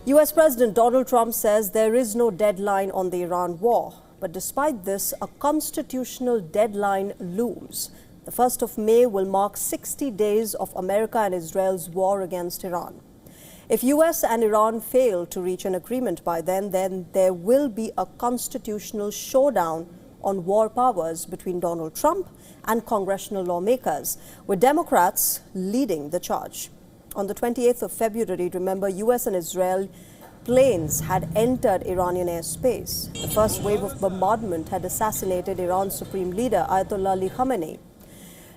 US President Donald Trump says there is no deadline on the Iran war. But despite this, a constitutional deadline looms. The 1st of May will mark 60 days of America and Israel's war against Iran. If US and Iran fail to reach an agreement by then there will be a constitutional showdown on war powers between Donald Trump and congressional lawmakers, with Democrats leading the charge. On the 28th of February, remember, US and Israel planes had entered Iranian airspace. The first wave of bombardment had assassinated Iran's supreme leader, Ayatollah Ali Khamenei.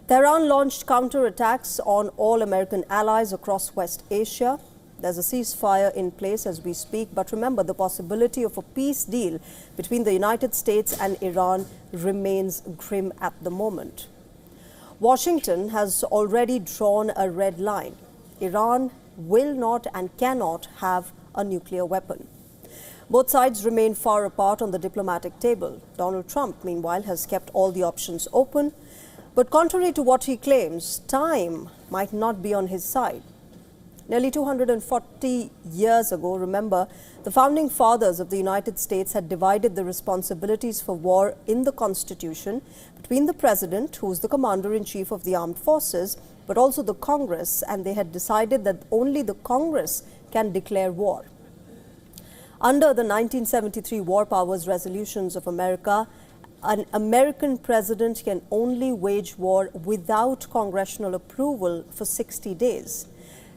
Tehran launched counterattacks on all American allies across West Asia. There's a ceasefire in place as we speak, but remember, the possibility of a peace deal between the United States and Iran remains grim at the moment. Washington has already drawn a red line. Iran will not and cannot have a nuclear weapon. Both sides remain far apart on the diplomatic table. Donald Trump, meanwhile, has kept all the options open. But contrary to what he claims, time might not be on his side. Nearly 240 years ago, remember, the founding fathers of the United States had divided the responsibilities for war in the Constitution between the President, who is the Commander-in-Chief of the Armed Forces, but also the Congress, and they had decided that only the Congress can declare war. Under the 1973 War Powers Resolutions of America, an American president can only wage war without congressional approval for 60 days.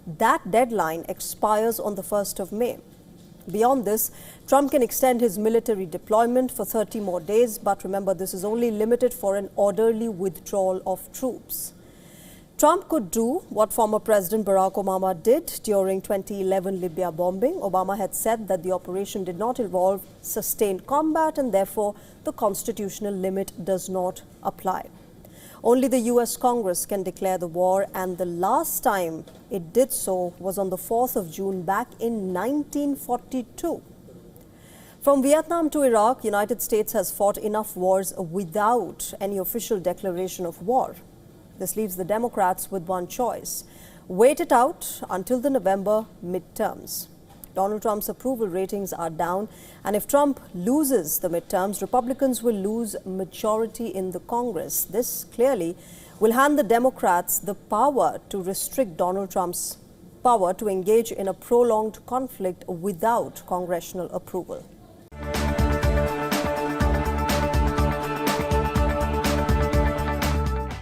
That deadline expires on the 1st of May. Beyond this, Trump can extend his military deployment for 30 more days, but remember, this is only limited for an orderly withdrawal of troops. Trump could do what former President Barack Obama did during 2011 Libya bombing. Obama had said that the operation did not involve sustained combat and therefore the constitutional limit does not apply. Only the US Congress can declare the war, and the last time it did so was on the 4th of June back in 1942. From Vietnam to Iraq, United States has fought enough wars without any official declaration of war. This leaves the Democrats with one choice: wait it out until the November midterms. Donald Trump's approval ratings are down, and if Trump loses the midterms, Republicans will lose majority in the Congress. This clearly will hand the Democrats the power to restrict Donald Trump's power to engage in a prolonged conflict without congressional approval.